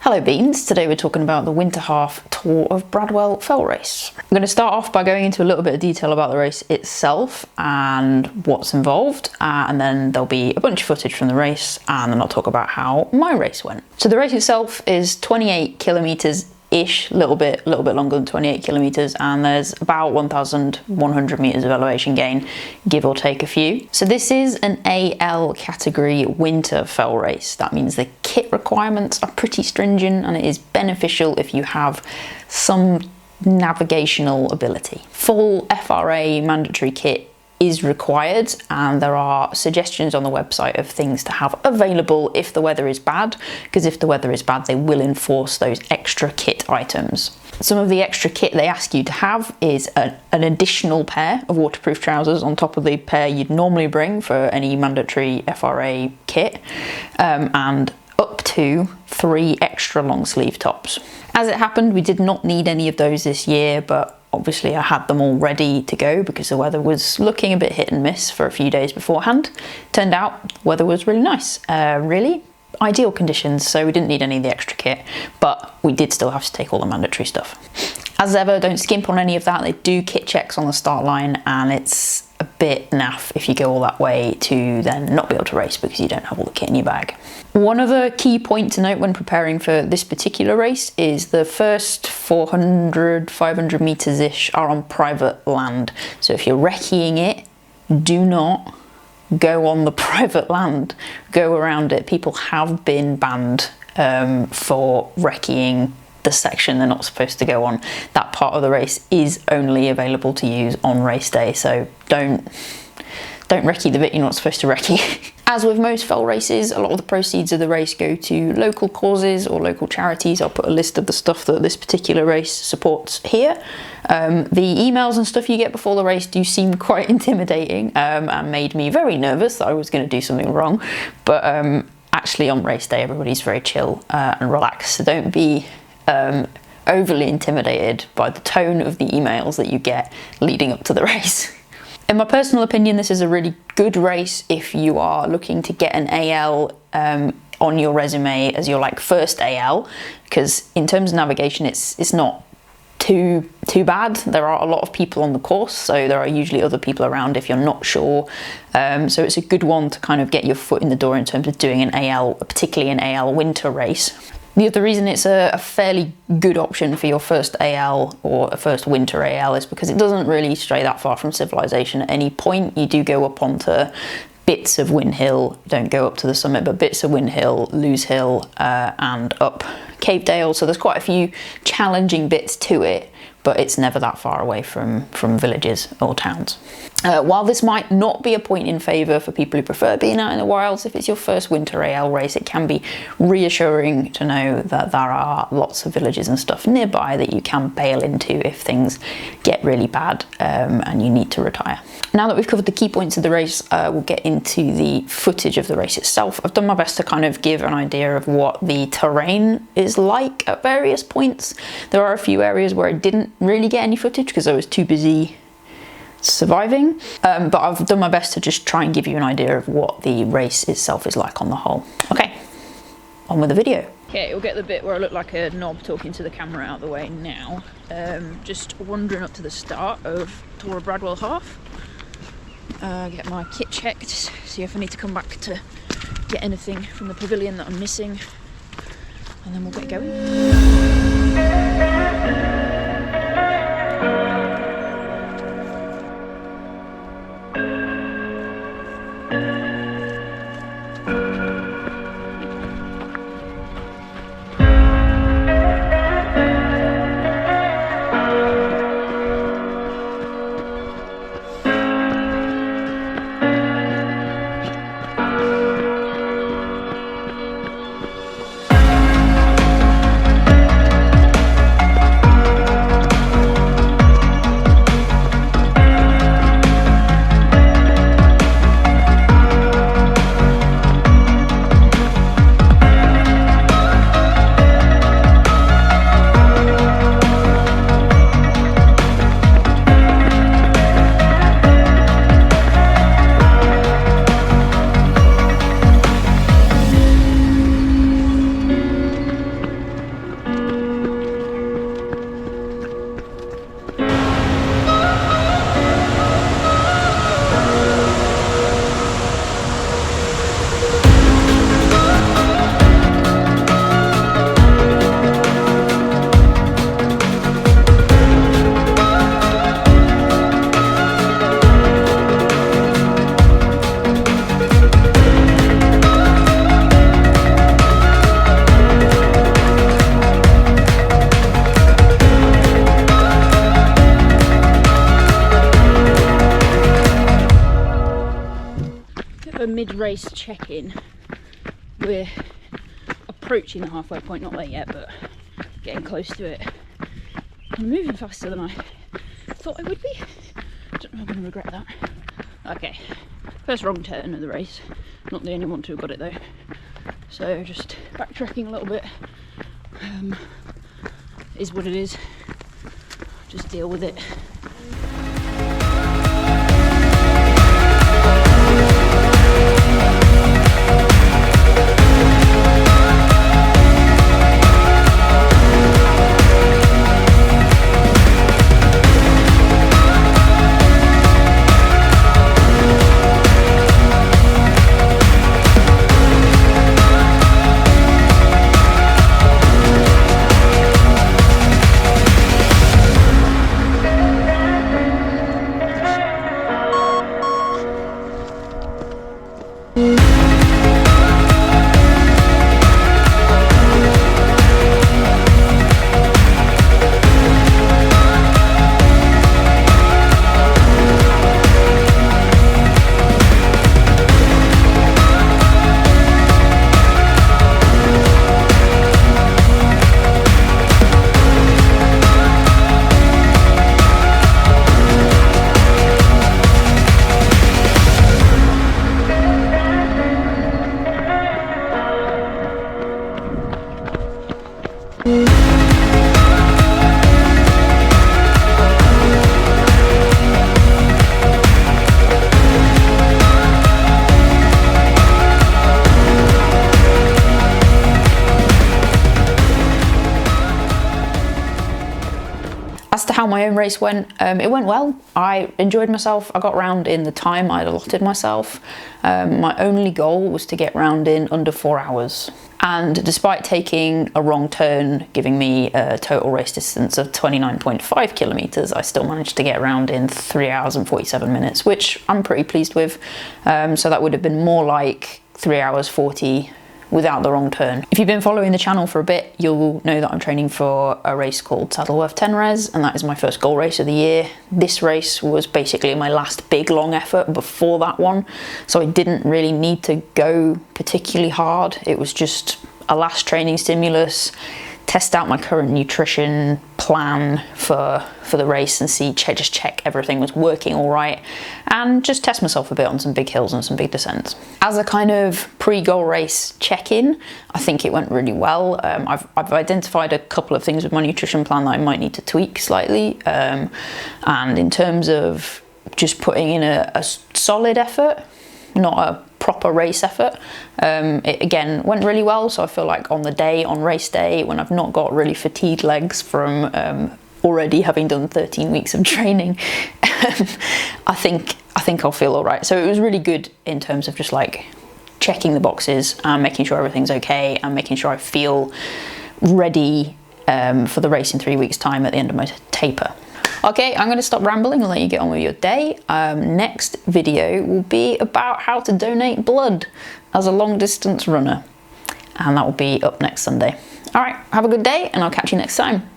Hello Beans, today we're talking about the winter half tour of Bradwell fell race. I'm going to start off by going into a little bit of detail about the race itself and what's involved, and then there'll be a bunch of footage from the race, and then I'll talk about how my race went. So the race itself is 28 kilometers ish, a little bit longer than 28 kilometers, and there's about 1,100 meters of elevation gain, give or take a few. So this is an AL category winter fell race. That means the kit requirements are pretty stringent, and it is beneficial if you have some navigational ability. Full FRA mandatory kit is required, and there are suggestions on the website of things to have available if the weather is bad, because if the weather is bad they will enforce those extra kit items. Some of the extra kit they ask you to have is an additional pair of waterproof trousers on top of the pair you'd normally bring for any mandatory FRA kit, and up to 3 extra long sleeve tops. As it happened, we did not need any of those this year, but obviously I had them all ready to go because the weather was looking a bit hit and miss for a few days beforehand. Turned out the weather was really nice, really ideal conditions, so we didn't need any of the extra kit, but we did still have to take all the mandatory stuff. As ever, don't skimp on any of that. They do kit checks on the start line, and it's a bit naff if you go all that way to then not be able to race because you don't have all the kit in your bag. One other key point to note when preparing for this particular race is the first 500 meters ish are on private land. So if you're recceing it, do not go on the private land, go around it. People have been banned for recceing the section they're not supposed to go on. That part of the race is only available to use on race day, so don't recce the bit you're not supposed to recce. As with most fell races, a lot of the proceeds of the race go to local causes or local charities. I'll put a list of the stuff that this particular race supports here. The emails and stuff you get before the race do seem quite intimidating, and made me very nervous that I was going to do something wrong, but actually on race day everybody's very chill and relaxed, so don't be overly intimidated by the tone of the emails that you get leading up to the race. In my personal opinion, this is a really good race if you are looking to get an AL on your resume as your first AL, because in terms of navigation it's not too bad. There are a lot of people on the course, so there are usually other people around if you're not sure, so it's a good one to kind of get your foot in the door in terms of doing an AL, particularly an AL winter race. The other reason it's a fairly good option for your first AL or a first winter AL is because it doesn't really stray that far from civilization at any point. You do go up onto bits of Win Hill, don't go up to the summit, but bits of Win Hill, Lewes Hill, and up Cave Dale, so there's quite a few challenging bits to it, but it's never that far away from villages or towns. While this might not be a point in favour for people who prefer being out in the wilds, if it's your first winter AL race, it can be reassuring to know that there are lots of villages and stuff nearby that you can bail into if things get really bad and you need to retire. Now that we've covered the key points of the race, we'll get into the footage of the race itself. I've done my best to kind of give an idea of what the terrain is like at various points. There are a few areas where I didn't really get any footage because I was too busy surviving, but I've done my best to just try and give you an idea of what the race itself is like on the whole. Okay, on with the video. Okay, we'll get the bit where I look like a knob talking to the camera out of the way now. Just wandering up to the start of Tour of Bradwell half. Get my kit checked, see if I need to come back to get anything from the pavilion that I'm missing, and then we'll get going. mid-race check-in. We're approaching the halfway point, not there yet, but getting close to it. I'm moving faster than I thought I would be. Don't know if I'm going to regret that. Okay, first wrong turn of the race. Not the only one to have got it though. So just backtracking a little bit. Is what it is. Just deal with it. As to how my own race went, it went well. I enjoyed myself. I got round in the time I'd allotted myself. My only goal was to get round in under 4 hours. And despite taking a wrong turn, giving me a total race distance of 29.5 kilometers, I still managed to get round in 3 hours and 47 minutes, which I'm pretty pleased with. So that would have been more like 3 hours 40 without the wrong turn. If you've been following the channel for a bit, you'll know that I'm training for a race called Saddleworth 10 Res, and that is my first goal race of the year. This race was basically my last big long effort before that one, so I didn't really need to go particularly hard. It was just a last training stimulus, test out my current nutrition plan for the race and see, just check everything was working all right, and just test myself a bit on some big hills and some big descents. As a kind of pre-goal race check-in, I think it went really well. I've identified a couple of things with my nutrition plan that I might need to tweak slightly, and in terms of just putting in a solid effort, not a proper race effort, it again went really well. So I feel like on race day, when I've not got really fatigued legs from already having done 13 weeks of training, I think I'll feel all right. So it was really good in terms of just like checking the boxes and making sure everything's okay and making sure I feel ready for the race in 3 weeks' time at the end of my taper. Okay, I'm going to stop rambling and let you get on with your day. Next video will be about how to donate blood as a long distance runner, and that will be up next Sunday. All right, have a good day and I'll catch you next time.